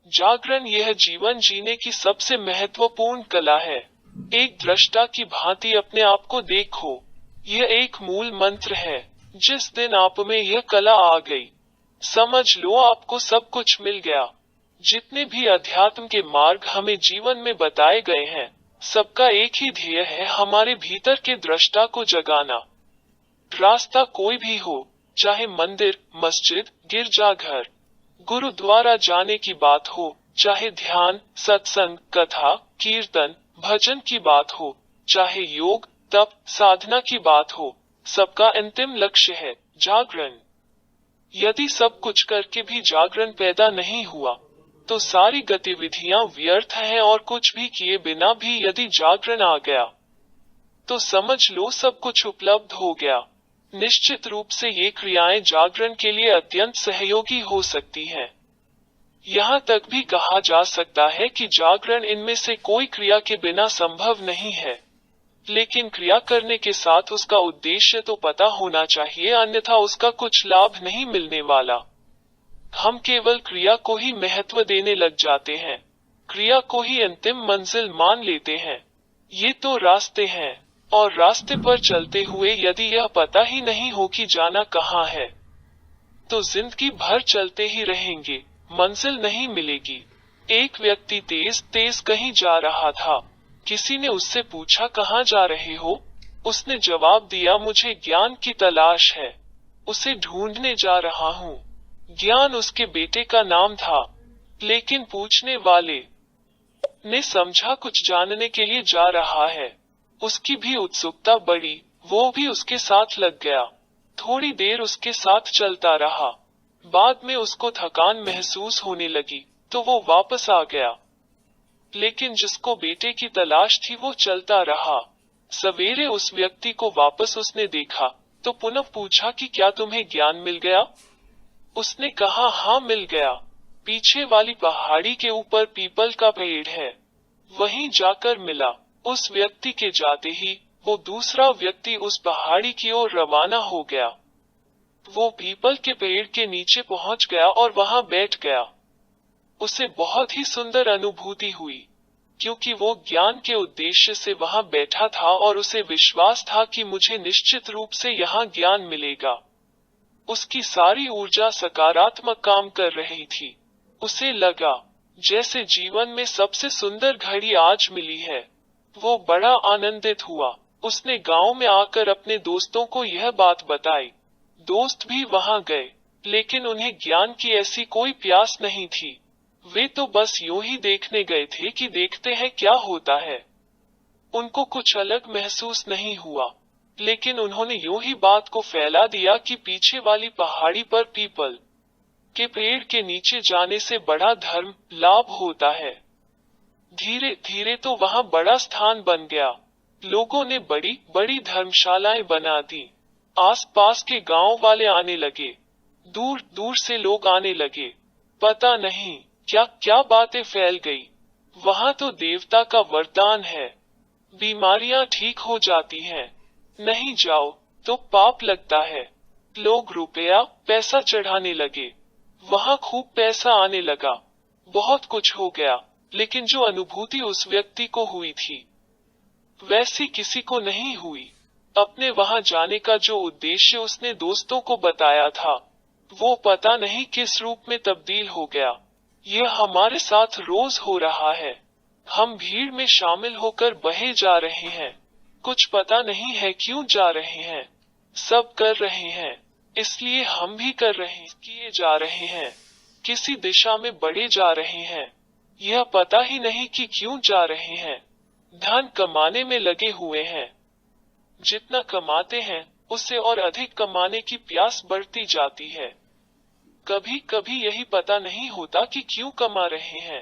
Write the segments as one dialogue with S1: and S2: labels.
S1: जागरण यह जीवन जीने की सबसे महत्वपूर्ण कला है। एक दृष्टा की भांति अपने आप को देखो। यह एक मूल मंत्र है। जिस दिन आप में यह कला आ गई, समझ लो आपको सब कुछ मिल गया। जितने भी अध्यात्म के मार्ग हमें जीवन में बताए गए हैं, सबका एक ही ध्येय है, हमारे भीतर के दृष्टा को जगाना। रास्ता कोई भी हो, चाहे मंदिर, मस्जिद, गिरजाघर, गुरुद्वारा जाने की बात हो, चाहे ध्यान, सत्संग, कथा, कीर्तन, भजन की बात हो, चाहे योग, तप, साधना की बात हो, सबका अंतिम लक्ष्य है जागरण। यदि सब कुछ करके भी जागरण पैदा नहीं हुआ, तो सारी गतिविधियां व्यर्थ हैं, और कुछ भी किए बिना भी यदि जागरण आ गया, तो समझ लो सब कुछ उपलब्ध हो गया। निश्चित रूप से ये क्रियाएं जागरण के लिए अत्यंत सहयोगी हो सकती हैं। यहाँ तक भी कहा जा सकता है कि जागरण इनमें से कोई क्रिया के बिना संभव नहीं है। लेकिन क्रिया करने के साथ उसका उद्देश्य तो पता होना चाहिए, अन्यथा उसका कुछ लाभ नहीं मिलने वाला। हम केवल क्रिया को ही महत्व देने लग जाते हैं, क्रिया को ही अंतिम मंजिल मान लेते हैं। ये तो रास्ते हैं, और रास्ते पर चलते हुए यदि यह पता ही नहीं हो कि जाना कहाँ है, तो जिंदगी भर चलते ही रहेंगे, मंजिल नहीं मिलेगी। एक व्यक्ति तेज तेज कहीं जा रहा था। किसी ने उससे पूछा, कहाँ जा रहे हो? उसने जवाब दिया, मुझे ज्ञान की तलाश है, उसे ढूंढने जा रहा हूँ। ज्ञान उसके बेटे का नाम था, लेकिन पूछने वाले ने समझा कुछ जानने के लिए जा रहा है। उसकी भी उत्सुकता बढ़ी, वो भी उसके साथ लग गया। थोड़ी देर उसके साथ चलता रहा। बाद में उसको थकान महसूस होने लगी, तो वो वापस आ गया। लेकिन जिसको बेटे की तलाश थी वो चलता रहा। सवेरे उस व्यक्ति को वापस उसने देखा, तो पुनः पूछा कि क्या तुम्हें ज्ञान मिल गया? उसने कहा, हाँ मिल गया। पीछे वाली पहाड़ी के ऊपर पीपल का पेड़ है, वहीं जाकर मिला। उस व्यक्ति के जाते ही वो दूसरा व्यक्ति उस पहाड़ी की ओर रवाना हो गया। वो पीपल के पेड़ के नीचे पहुंच गया और वहां बैठ गया। उसे बहुत ही सुंदर अनुभूति हुई, क्योंकि वो ज्ञान के उद्देश्य से वहां बैठा था और उसे विश्वास था कि मुझे निश्चित रूप से यहाँ ज्ञान मिलेगा। उसकी सारी ऊर्जा सकारात्मक काम कर रही थी। उसे लगा जैसे जीवन में सबसे सुंदर घड़ी आज मिली है। वो बड़ा आनंदित हुआ। उसने गांव में आकर अपने दोस्तों को यह बात बताई। दोस्त भी वहां गए, लेकिन उन्हें ज्ञान की ऐसी कोई प्यास नहीं थी। वे तो बस यूं ही देखने गए थे कि देखते हैं क्या होता है। उनको कुछ अलग महसूस नहीं हुआ, लेकिन उन्होंने यूं ही बात को फैला दिया कि पीछे वाली पहाड़ी पर पीपल के पेड़ के नीचे जाने से बड़ा धर्म लाभ होता है। धीरे धीरे तो वहां बड़ा स्थान बन गया। लोगों ने बड़ी बड़ी धर्मशालाएं बना दी। आसपास के गांव वाले आने लगे, दूर दूर से लोग आने लगे। पता नहीं क्या क्या बातें फैल गई। वहां तो देवता का वरदान है, बीमारियां ठीक हो जाती हैं, नहीं जाओ तो पाप लगता है। लोग रुपया पैसा चढ़ाने लगे, वहां खूब पैसा आने लगा। बहुत कुछ हो गया, लेकिन जो अनुभूति उस व्यक्ति को हुई थी, वैसी किसी को नहीं हुई। अपने वहां जाने का जो उद्देश्य उसने दोस्तों को बताया था, वो पता नहीं किस रूप में तब्दील हो गया। यह हमारे साथ रोज हो रहा है। हम भीड़ में शामिल होकर बहे जा रहे हैं, कुछ पता नहीं है क्यों जा रहे हैं। सब कर रहे हैं, इसलिए हम भी कर रहे किए जा रहे हैं। किसी दिशा में बढ़े जा रहे हैं, यह पता ही नहीं कि क्यों जा रहे हैं। धन कमाने में लगे हुए हैं। जितना कमाते हैं, उससे और अधिक कमाने की प्यास बढ़ती जाती है। कभी कभी यही पता नहीं होता कि क्यों कमा रहे हैं।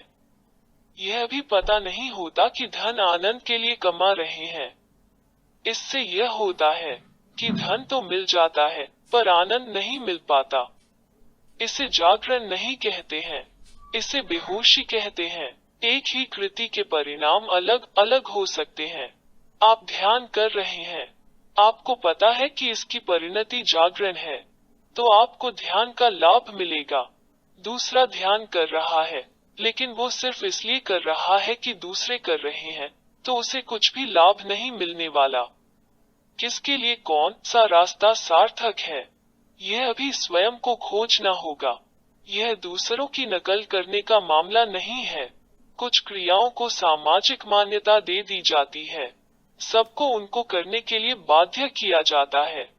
S1: यह भी पता नहीं होता कि धन आनंद के लिए कमा रहे हैं। इससे यह होता है कि धन तो मिल जाता है, पर आनंद नहीं मिल पाता। इसे जागरण नहीं कहते हैं, इसे बेहोशी कहते हैं। एक ही कृति के परिणाम अलग अलग हो सकते हैं। आप ध्यान कर रहे हैं, आपको पता है कि इसकी परिणति जागरण है, तो आपको ध्यान का लाभ मिलेगा। दूसरा ध्यान कर रहा है, लेकिन वो सिर्फ इसलिए कर रहा है कि दूसरे कर रहे हैं, तो उसे कुछ भी लाभ नहीं मिलने वाला। किसके लिए कौन सा रास्ता सार्थक है, यह अभी स्वयं को खोजना होगा। यह दूसरों की नकल करने का मामला नहीं है। कुछ क्रियाओं को सामाजिक मान्यता दे दी जाती है, सबको उनको करने के लिए बाध्य किया जाता है,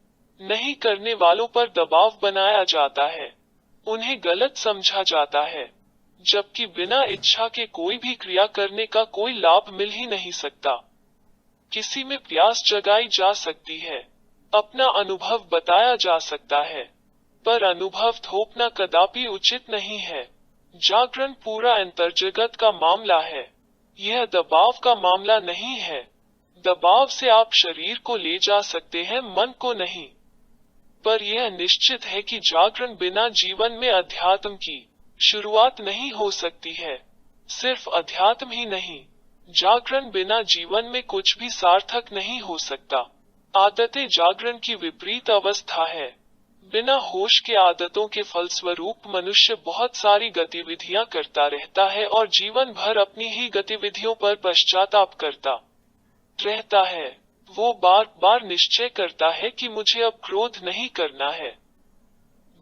S1: नहीं करने वालों पर दबाव बनाया जाता है, उन्हें गलत समझा जाता है, जबकि बिना इच्छा के कोई भी क्रिया करने का कोई लाभ मिल ही नहीं सकता। किसी में प्यास जगाई जा सकती है, अपना अनुभव बताया जा सकता है, पर अनुभव थोपना कदापि उचित नहीं है। जागरण पूरा अंतर्जगत का मामला है, यह दबाव का मामला नहीं है। दबाव से आप शरीर को ले जा सकते हैं, मन को नहीं। पर यह निश्चित है कि जागरण बिना जीवन में अध्यात्म की शुरुआत नहीं हो सकती है। सिर्फ अध्यात्म ही नहीं, जागरण बिना जीवन में कुछ भी सार्थक नहीं हो सकता। आदतें जागरण की विपरीत अवस्था है। बिना होश के आदतों के फलस्वरूप मनुष्य बहुत सारी गतिविधियां करता रहता है और जीवन भर अपनी ही गतिविधियों पर पश्चाताप करता रहता है। वो बार बार निश्चय करता है कि मुझे अब क्रोध नहीं करना है,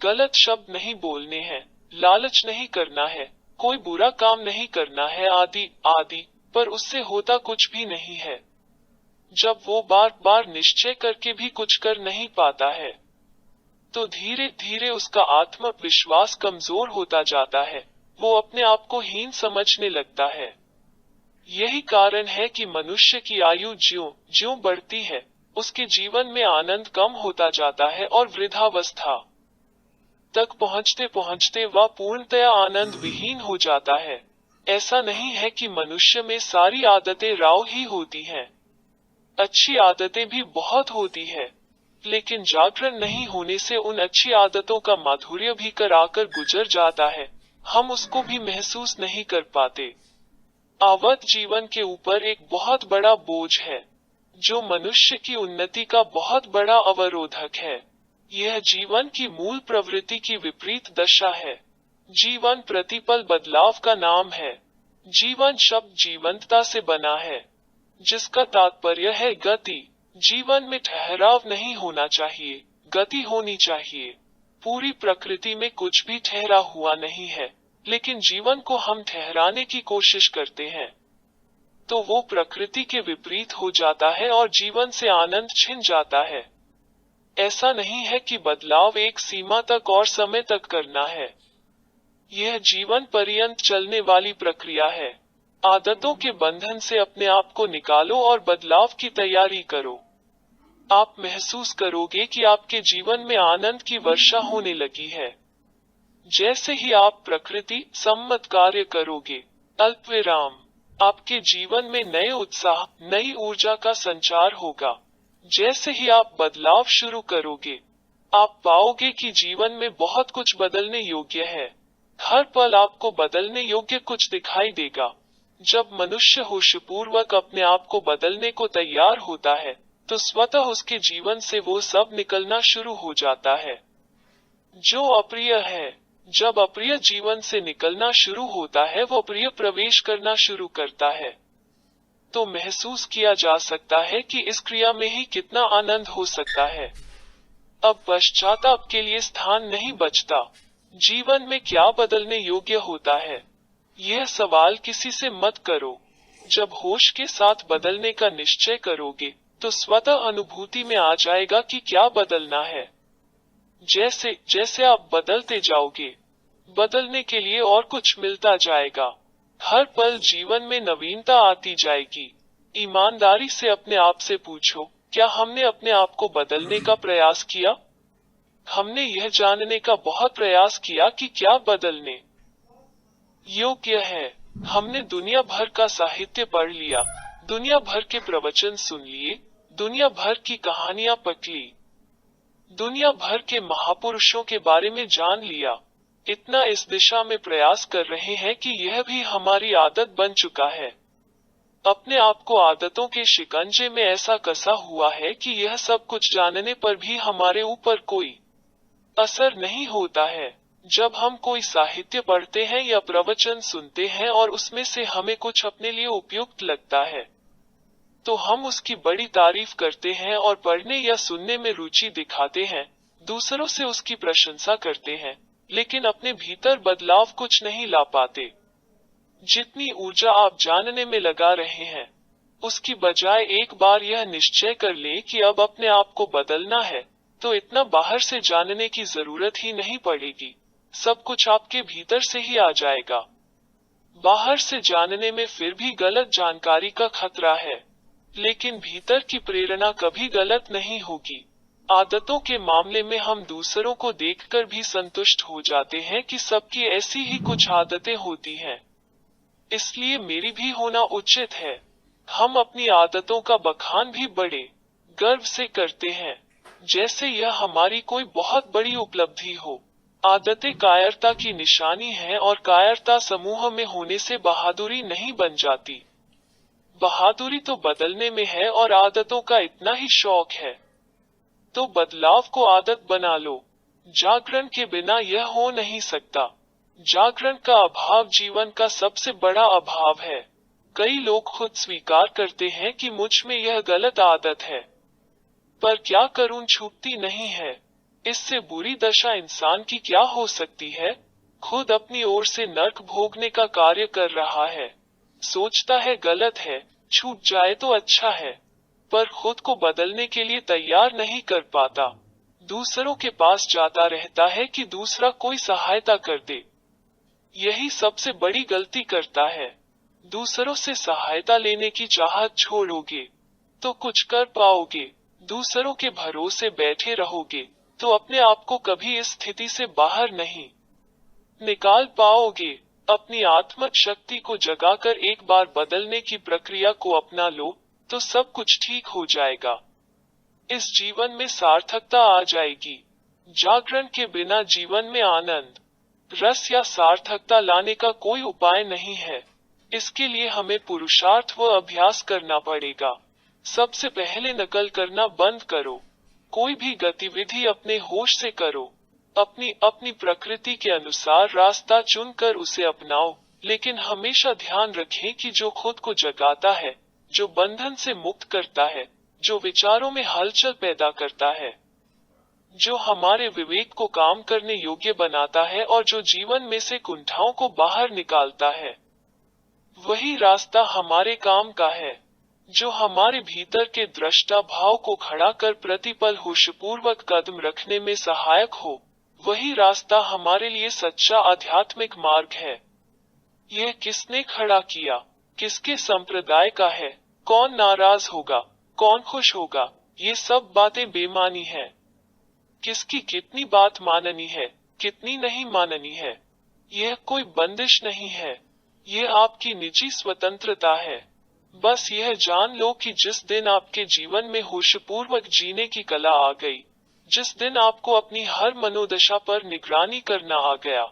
S1: गलत शब्द नहीं बोलने हैं, लालच नहीं करना है, कोई बुरा काम नहीं करना है, आदि आदि, पर उससे होता कुछ भी नहीं है। जब वो बार बार निश्चय करके भी कुछ कर नहीं पाता है, तो धीरे धीरे उसका आत्मविश्वास कमजोर होता जाता है, वो अपने आप को हीन समझने लगता है। यही कारण है कि मनुष्य की आयु ज्यों ज्यों बढ़ती है, उसके जीवन में आनंद कम होता जाता है और वृद्धावस्था तक पहुंचते पहुंचते वह पूर्णतया आनंद विहीन हो जाता है। ऐसा नहीं है कि मनुष्य में सारी आदतें राव ही होती हैं, अच्छी आदतें भी बहुत होती है, लेकिन जागरण नहीं होने से उन अच्छी आदतों का माधुर्य भी कर आकर गुजर जाता है, हम उसको भी महसूस नहीं कर पाते। आवत जीवन के ऊपर एक बहुत बड़ा बोझ है, जो मनुष्य की उन्नति का बहुत बड़ा अवरोधक है। यह जीवन की मूल प्रवृत्ति की विपरीत दशा है। जीवन प्रतिपल बदलाव का नाम है। जीवन शब्द जीवंतता से बना है, जिसका तात्पर्य है गति। जीवन में ठहराव नहीं होना चाहिए, गति होनी चाहिए। पूरी प्रकृति में कुछ भी ठहरा हुआ नहीं है, लेकिन जीवन को हम ठहराने की कोशिश करते हैं, तो वो प्रकृति के विपरीत हो जाता है और जीवन से आनंद छिन जाता है। ऐसा नहीं है कि बदलाव एक सीमा तक और समय तक करना है, यह जीवन पर्यंत चलने वाली प्रक्रिया है। आदतों के बंधन से अपने आप को निकालो और बदलाव की तैयारी करो। आप महसूस करोगे कि आपके जीवन में आनंद की वर्षा होने लगी है। जैसे ही आप प्रकृति सम्मत कार्य करोगे, अल्पविराम, आपके जीवन में नए उत्साह, नई ऊर्जा का संचार होगा। जैसे ही आप बदलाव शुरू करोगे, आप पाओगे कि जीवन में बहुत कुछ बदलने योग्य है। हर पल आपको बदलने योग्य कुछ दिखाई देगा। जब मनुष्य होशपूर्वक अपने आप को बदलने को तैयार होता है, तो स्वतः उसके जीवन से वो सब निकलना शुरू हो जाता है जो अप्रिय है। जब अप्रिय जीवन से निकलना शुरू होता है, वो प्रिय प्रवेश करना शुरू करता है, तो महसूस किया जा सकता है कि इस क्रिया में ही कितना आनंद हो सकता है। अब पश्चाताप के लिए स्थान नहीं बचता। जीवन में क्या बदलने योग्य होता है, यह सवाल किसी से मत करो। जब होश के साथ बदलने का निश्चय करोगे, तो स्वतः अनुभूति में आ जाएगा कि क्या बदलना है। जैसे जैसे आप बदलते जाओगे, बदलने के लिए और कुछ मिलता जाएगा। हर पल जीवन में नवीनता आती जाएगी। ईमानदारी से अपने आप से पूछो, क्या हमने अपने आप को बदलने का प्रयास किया? हमने यह जानने का बहुत प्रयास किया कि क्या बदलने योग्य है। हमने दुनिया भर का साहित्य पढ़ लिया, दुनिया भर के प्रवचन सुन लिए, दुनिया भर की कहानियां पढ़ ली, दुनिया भर के महापुरुषों के बारे में जान लिया। इतना इस दिशा में प्रयास कर रहे हैं कि यह भी हमारी आदत बन चुका है। अपने आप को आदतों के शिकंजे में ऐसा कसा हुआ है कि यह सब कुछ जानने पर भी हमारे ऊपर कोई असर नहीं होता है। जब हम कोई साहित्य पढ़ते हैं या प्रवचन सुनते हैं और उसमें से हमें कुछ अपने लिए उपयुक्त लगता है, तो हम उसकी बड़ी तारीफ करते हैं और पढ़ने या सुनने में रुचि दिखाते हैं, दूसरों से उसकी प्रशंसा करते हैं, लेकिन अपने भीतर बदलाव कुछ नहीं ला पाते। जितनी ऊर्जा आप जानने में लगा रहे हैं, उसकी बजाय एक बार यह निश्चय कर ले कि अब अपने आप को बदलना है, तो इतना बाहर से जानने की जरूरत ही नहीं पड़ेगी। सब कुछ आपके भीतर से ही आ जाएगा। बाहर से जानने में फिर भी गलत जानकारी का खतरा है, लेकिन भीतर की प्रेरणा कभी गलत नहीं होगी। आदतों के मामले में हम दूसरों को देखकर भी संतुष्ट हो जाते हैं कि सबकी ऐसी ही कुछ आदतें होती हैं, इसलिए मेरी भी होना उचित है। हम अपनी आदतों का बखान भी बड़े गर्व से करते हैं, जैसे यह हमारी कोई बहुत बड़ी उपलब्धि हो। आदतें कायरता की निशानी है और कायरता समूह में होने से बहादुरी नहीं बन जाती। बहादुरी तो बदलने में है और आदतों का इतना ही शौक है, तो बदलाव को आदत बना लो। जागरण के बिना यह हो नहीं सकता। जागरण का अभाव जीवन का सबसे बड़ा अभाव है। कई लोग खुद स्वीकार करते हैं कि मुझ में यह गलत आदत है, पर क्या करूं, छूटती नहीं है। इससे बुरी दशा इंसान की क्या हो सकती है। खुद अपनी ओर से नर्क भोगने का कार्य कर रहा है। सोचता है गलत है, छूट जाए तो अच्छा है, पर खुद को बदलने के लिए तैयार नहीं कर पाता। दूसरों के पास जाता रहता है कि दूसरा कोई सहायता कर दे। यही सबसे बड़ी गलती करता है। दूसरों से सहायता लेने की चाहत छोड़ोगे तो कुछ कर पाओगे। दूसरों के भरोसे बैठे रहोगे तो अपने आप को कभी इस स्थिति से बाहर नहीं निकाल पाओगे। अपनी आत्मक शक्ति को जगाकर एक बार बदलने की प्रक्रिया को अपना लो तो सब कुछ ठीक हो जाएगा। इस जीवन में सार्थकता आ जाएगी। जागरण के बिना जीवन में आनंद, रस या सार्थकता लाने का कोई उपाय नहीं है। इसके लिए हमें पुरुषार्थ व अभ्यास करना पड़ेगा। सबसे पहले नकल करना बंद करो। कोई भी गतिविधि अपने होश से करो। अपनी अपनी प्रकृति के अनुसार रास्ता चुनकर उसे अपनाओ, लेकिन हमेशा ध्यान रखें कि जो खुद को जगाता है, जो बंधन से मुक्त करता है, जो विचारों में हलचल पैदा करता है, जो हमारे विवेक को काम करने योग्य बनाता है और जो जीवन में से कुंठाओं को बाहर निकालता है, वही रास्ता हमारे काम का है। जो हमारे भीतर के दृष्टा भाव को खड़ा कर प्रतिपल होशपूर्वक कदम रखने में सहायक हो, वही रास्ता हमारे लिए सच्चा आध्यात्मिक मार्ग है। यह किसने खड़ा किया, किसके संप्रदाय का है, कौन नाराज होगा, कौन खुश होगा, ये सब बातें बेमानी है। किसकी कितनी बात माननी है, कितनी नहीं माननी है, यह कोई बंदिश नहीं है। यह आपकी निजी स्वतंत्रता है। बस यह जान लो कि जिस दिन आपके जीवन में होशपूर्वक जीने की कला आ गई, जिस दिन आपको अपनी हर मनोदशा पर निगरानी करना आ गया,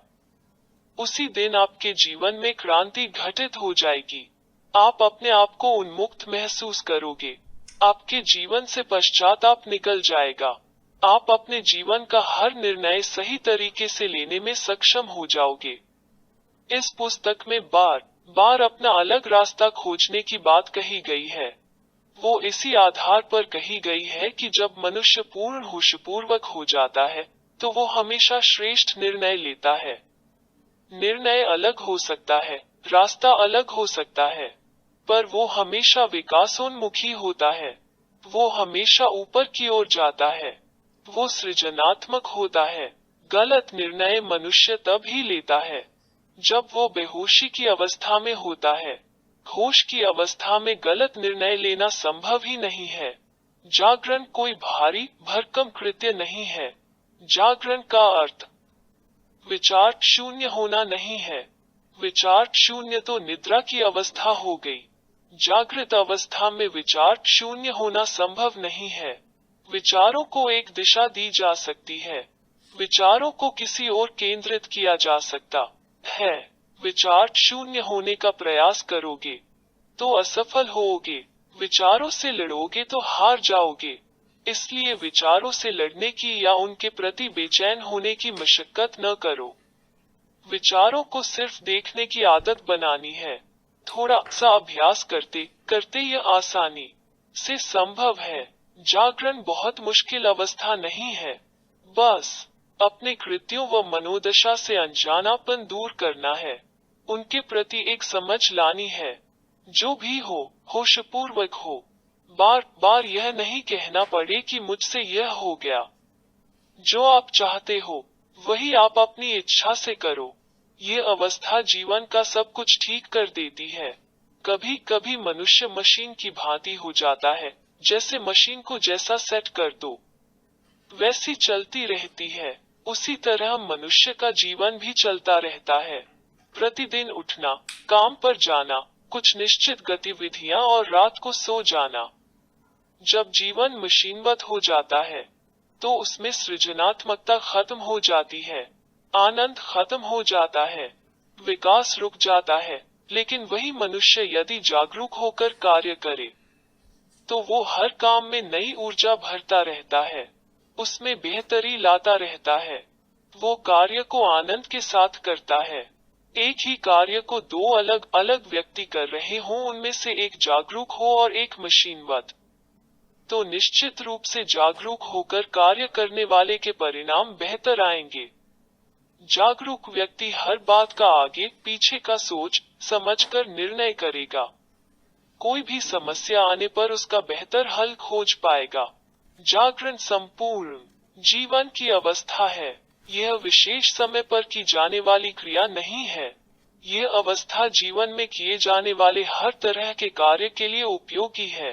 S1: उसी दिन आपके जीवन में क्रांति घटित हो जाएगी। आप अपने आप को उन्मुक्त महसूस करोगे। आपके जीवन से पश्चाताप निकल जाएगा। आप अपने जीवन का हर निर्णय सही तरीके से लेने में सक्षम हो जाओगे। इस पुस्तक में बार बार अपना अलग रास्ता खोजने की बात कही गई है। वो इसी आधार पर कही गई है कि जब मनुष्य पूर्ण होशपूर्वक हो जाता है, तो वो हमेशा श्रेष्ठ निर्णय लेता है। निर्णय अलग हो सकता है, रास्ता अलग हो सकता है, पर वो हमेशा विकासोन्मुखी होता है। वो हमेशा ऊपर की ओर जाता है। वो सृजनात्मक होता है। गलत निर्णय मनुष्य तब ही लेता है जब वो बेहोशी की अवस्था में होता है। होश की अवस्था में गलत निर्णय लेना संभव ही नहीं है। जागरण कोई भारी भरकम कृत्य नहीं है। जागरण का अर्थ विचार शून्य होना नहीं है। विचार शून्य तो निद्रा की अवस्था हो गई। जागृत अवस्था में विचार शून्य होना संभव नहीं है। विचारों को एक दिशा दी जा सकती है। विचारों को किसी ओर केंद्रित किया जा सकता है। विचार शून्य होने का प्रयास करोगे तो असफल होोगे। विचारों से लड़ोगे तो हार जाओगे। इसलिए विचारों से लड़ने की या उनके प्रति बेचैन होने की मशक्कत न करो। विचारों को सिर्फ देखने की आदत बनानी है। थोड़ा सा अभ्यास करते करते यह आसानी से संभव है। जागरण बहुत मुश्किल अवस्था नहीं है, बस अपने कृत्यों व मनोदशा से अनजानापन दूर करना है, उनके प्रति एक समझ लानी है। जो भी हो, होशपूर्वक हो। बार बार यह नहीं कहना पड़े कि मुझसे यह हो गया। जो आप चाहते हो वही आप अपनी इच्छा से करो। ये अवस्था जीवन का सब कुछ ठीक कर देती है। कभी कभी मनुष्य मशीन की भांति हो जाता है, जैसे मशीन को जैसा सेट कर दो वैसी चलती रहती है। उसी तरह मनुष्य का जीवन भी चलता रहता है। प्रतिदिन उठना, काम पर जाना, कुछ निश्चित गतिविधियां और रात को सो जाना। जब जीवन मशीनवत हो जाता है तो उसमें सृजनात्मकता खत्म हो जाती है, आनंद खत्म हो जाता है, विकास रुक जाता है। लेकिन वही मनुष्य यदि जागरूक होकर कार्य करे तो वो हर काम में नई ऊर्जा भरता रहता है, उसमें बेहतरी लाता रहता है। वो कार्य को आनंद के साथ करता है। एक ही कार्य को दो अलग अलग व्यक्ति कर रहे हों, उनमें से एक जागरूक हो और एक मशीनवत, तो निश्चित रूप से जागरूक होकर कार्य करने वाले के परिणाम बेहतर आएंगे। जागरूक व्यक्ति हर बात का आगे पीछे का सोच समझकर निर्णय करेगा। कोई भी समस्या आने पर उसका बेहतर हल खोज पाएगा। जागरण संपूर्ण जीवन की अवस्था है। यह विशेष समय पर की जाने वाली क्रिया नहीं है। यह अवस्था जीवन में किए जाने वाले हर तरह के कार्य के लिए उपयोगी है।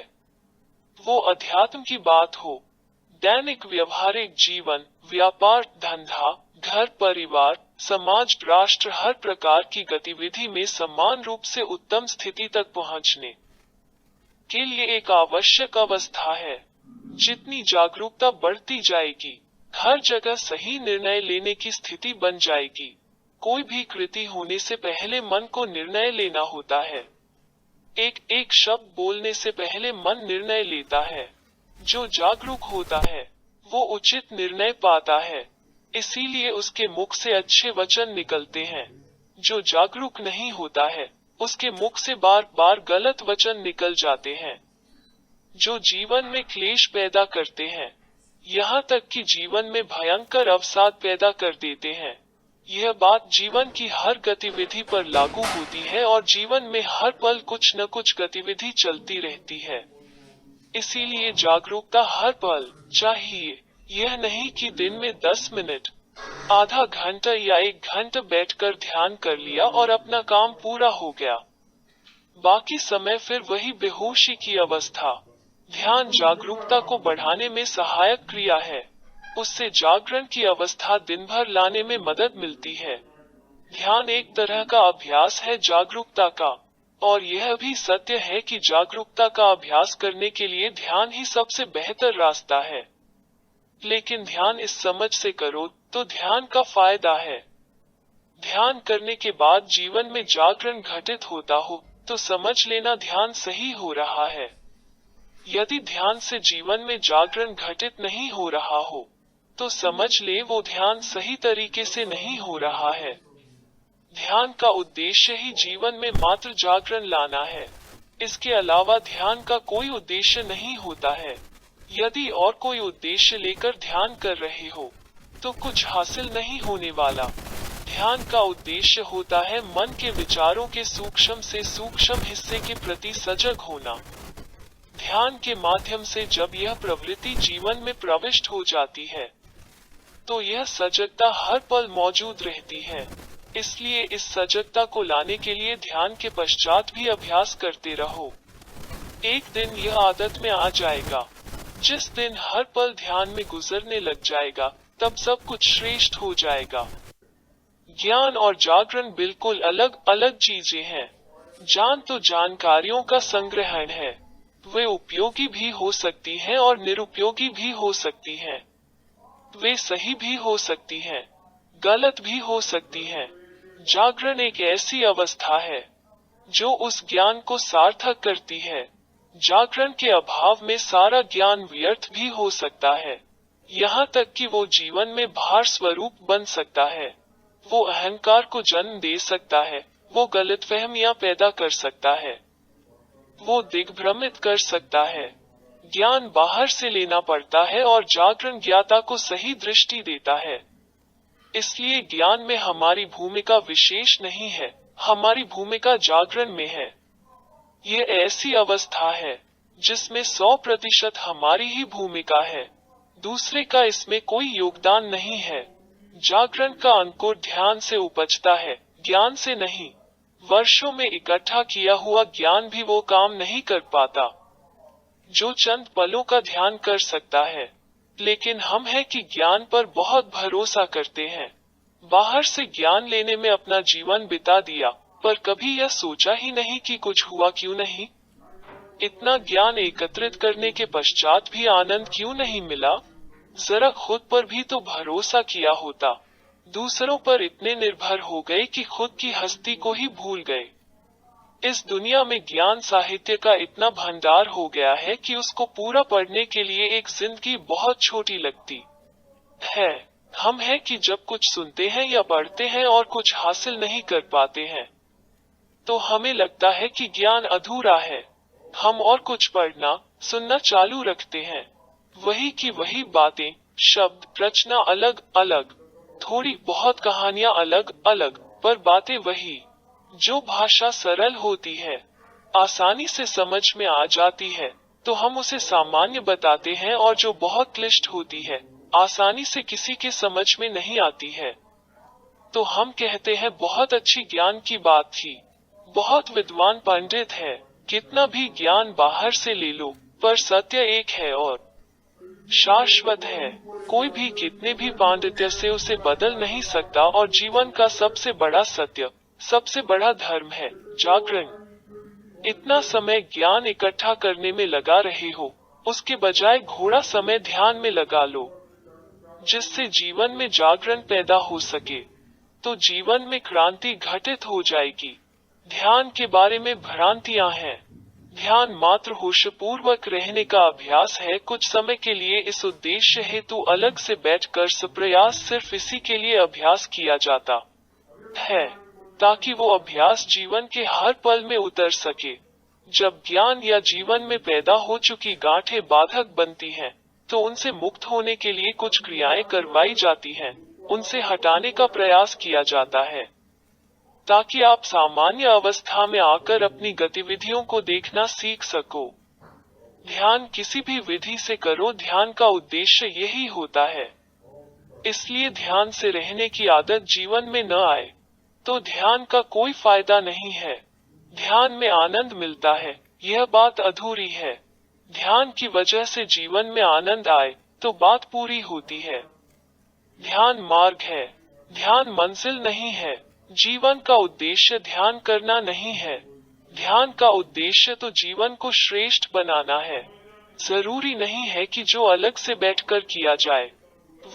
S1: वो अध्यात्म की बात हो, दैनिक व्यवहारिक जीवन, व्यापार धंधा, घर परिवार, समाज राष्ट्र, हर प्रकार की गतिविधि में समान रूप से उत्तम स्थिति तक पहुंचने के लिए एक आवश्यक अवस्था है। जितनी जागरूकता बढ़ती जाएगी, हर जगह सही निर्णय लेने की स्थिति बन जाएगी। कोई भी कृति होने से पहले मन को निर्णय लेना होता है। एक एक शब्द बोलने से पहले मन निर्णय लेता है। जो जागरूक होता है वो उचित निर्णय पाता है, इसीलिए उसके मुख से अच्छे वचन निकलते हैं। जो जागरूक नहीं होता है उसके मुख से बार बार गलत वचन निकल जाते हैं, जो जीवन में क्लेश पैदा करते हैं, यहाँ तक कि जीवन में भयंकर अवसाद पैदा कर देते हैं। यह बात जीवन की हर गतिविधि पर लागू होती है और जीवन में हर पल कुछ न कुछ गतिविधि चलती रहती है। इसीलिए जागरूकता हर पल चाहिए। यह नहीं कि दिन में 10 मिनट, आधा घंटा या 1 घंटा बैठकर ध्यान कर लिया और अपना काम पूरा हो गया, बाकी समय फिर वही बेहोशी की अवस्था। ध्यान जागरूकता को बढ़ाने में सहायक क्रिया है। उससे जागरण की अवस्था दिन भर लाने में मदद मिलती है। ध्यान एक तरह का अभ्यास है जागरूकता का, और यह भी सत्य है कि जागरूकता का अभ्यास करने के लिए ध्यान ही सबसे बेहतर रास्ता है। लेकिन ध्यान इस समझ से करो तो ध्यान का फायदा है। ध्यान करने के बाद जीवन में जागरण घटित होता हो तो समझ लेना ध्यान सही हो रहा है। यदि ध्यान से जीवन में जागरण घटित नहीं हो रहा हो तो समझ ले वो ध्यान सही तरीके से नहीं हो रहा है। ध्यान का उद्देश्य ही जीवन में मात्र जागरण लाना है। इसके अलावा ध्यान का कोई उद्देश्य नहीं होता है। यदि और कोई उद्देश्य लेकर ध्यान कर रहे हो तो कुछ हासिल नहीं होने वाला। ध्यान का उद्देश्य होता है मन के विचारों के सूक्ष्म से सूक्ष्म हिस्से के प्रति सजग होना। ध्यान के माध्यम से जब यह प्रवृत्ति जीवन में प्रविष्ट हो जाती है तो यह सजगता हर पल मौजूद रहती है। इसलिए इस सजगता को लाने के लिए ध्यान के पश्चात भी अभ्यास करते रहो। एक दिन यह आदत में आ जाएगा। जिस दिन हर पल ध्यान में गुजरने लग जाएगा तब सब कुछ श्रेष्ठ हो जाएगा। ज्ञान और जागरण बिल्कुल अलग अलग चीजें हैं। ज्ञान तो जानकारियों का संग्रहण है। वे उपयोगी भी हो सकती हैं और निरुपयोगी भी हो सकती हैं। वे सही भी हो सकती हैं, गलत भी हो सकती हैं। जागरण एक ऐसी अवस्था है जो उस ज्ञान को सार्थक करती है। जागरण के अभाव में सारा ज्ञान व्यर्थ भी हो सकता है, यहाँ तक कि वो जीवन में भार स्वरूप बन सकता है। वो अहंकार को जन्म दे सकता है, वो गलतफहमियां पैदा कर सकता है, वो दिग्भ्रमित कर सकता है। ज्ञान बाहर से लेना पड़ता है और जागरण ज्ञाता को सही दृष्टि देता है। इसलिए ज्ञान में हमारी भूमिका विशेष नहीं है, हमारी भूमिका जागरण में है। ये ऐसी अवस्था है जिसमें 100% हमारी ही भूमिका है, दूसरे का इसमें कोई योगदान नहीं है। जागरण का अंकुर ध्यान से उपजता है, ज्ञान से नहीं। वर्षों में इकट्ठा किया हुआ ज्ञान भी वो काम नहीं कर पाता जो चंद पलों का ध्यान कर सकता है। लेकिन हम हैं कि ज्ञान पर बहुत भरोसा करते हैं। बाहर से ज्ञान लेने में अपना जीवन बिता दिया, पर कभी यह सोचा ही नहीं कि कुछ हुआ क्यों नहीं। इतना ज्ञान एकत्रित करने के पश्चात भी आनंद क्यों नहीं मिला। जरा खुद पर भी तो भरोसा किया होता। दूसरों पर इतने निर्भर हो गए कि खुद की हस्ती को ही भूल गए। इस दुनिया में ज्ञान साहित्य का इतना भंडार हो गया है कि उसको पूरा पढ़ने के लिए एक जिंदगी बहुत छोटी लगती है। हम हैं कि जब कुछ सुनते हैं या पढ़ते हैं और कुछ हासिल नहीं कर पाते हैं, तो हमें लगता है कि ज्ञान अधूरा है। हम और कुछ पढ़ना, सुनना चालू रखते हैं। वही की वही बातें, शब्द, रचना अलग अलग, थोड़ी बहुत कहानियां अलग अलग, पर बातें वही। जो भाषा सरल होती है, आसानी से समझ में आ जाती है, तो हम उसे सामान्य बताते हैं, और जो बहुत क्लिष्ट होती है, आसानी से किसी के समझ में नहीं आती है, तो हम कहते हैं बहुत अच्छी ज्ञान की बात थी, बहुत विद्वान पंडित है। कितना भी ज्ञान बाहर से ले लो, पर सत्य एक है और शाश्वत है। कोई भी कितने भी पांडित्य से उसे बदल नहीं सकता, और जीवन का सबसे बड़ा सत्य, सबसे बड़ा धर्म है जागरण। इतना समय ज्ञान इकट्ठा करने में लगा रहे हो, उसके बजाय घोड़ा समय ध्यान में लगा लो, जिससे जीवन में जागरण पैदा हो सके, तो जीवन में क्रांति घटित हो जाएगी। ध्यान के बारे में भ्रांतियां हैं। ध्यान मात्र होशपूर्वक रहने का अभ्यास है, कुछ समय के लिए इस उद्देश्य हेतु अलग से बैठकर प्रयास सिर्फ इसी के लिए अभ्यास किया जाता है, ताकि वो अभ्यास जीवन के हर पल में उतर सके। जब ज्ञान या जीवन में पैदा हो चुकी गांठें बाधक बनती हैं, तो उनसे मुक्त होने के लिए कुछ क्रियाएं करवाई जाती हैं, उनसे हटाने का प्रयास किया जाता है, ताकि आप सामान्य अवस्था में आकर अपनी गतिविधियों को देखना सीख सको। ध्यान किसी भी विधि से करो, ध्यान का उद्देश्य यही होता है। इसलिए ध्यान से रहने की आदत जीवन में न आए, तो ध्यान का कोई फायदा नहीं है। ध्यान में आनंद मिलता है, यह बात अधूरी है। ध्यान की वजह से जीवन में आनंद आए, तो बात पूरी होती है। ध्यान मार्ग है, ध्यान मंजिल नहीं है। जीवन का उद्देश्य ध्यान करना नहीं है। ध्यान का उद्देश्य तो जीवन को श्रेष्ठ बनाना है। जरूरी नहीं है कि जो अलग से बैठकर किया जाए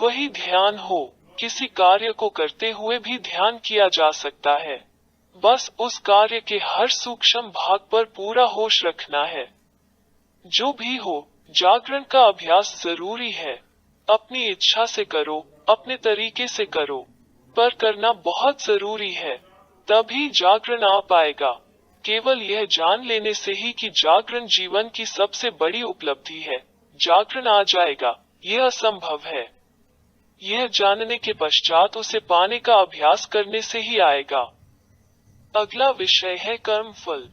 S1: वही ध्यान हो। किसी कार्य को करते हुए भी ध्यान किया जा सकता है, बस उस कार्य के हर सूक्ष्म भाग पर पूरा होश रखना है। जो भी हो, जागरण का अभ्यास जरूरी है। अपनी इच्छा से करो, अपने तरीके से करो, पर करना बहुत जरूरी है, तभी जागरण आ पाएगा। केवल यह जान लेने से ही कि जागरण जीवन की सबसे बड़ी उपलब्धि है, जागरण आ जाएगा, यह असंभव है। यह जानने के पश्चात उसे पाने का अभ्यास करने से ही आएगा। अगला विषय है कर्मफल।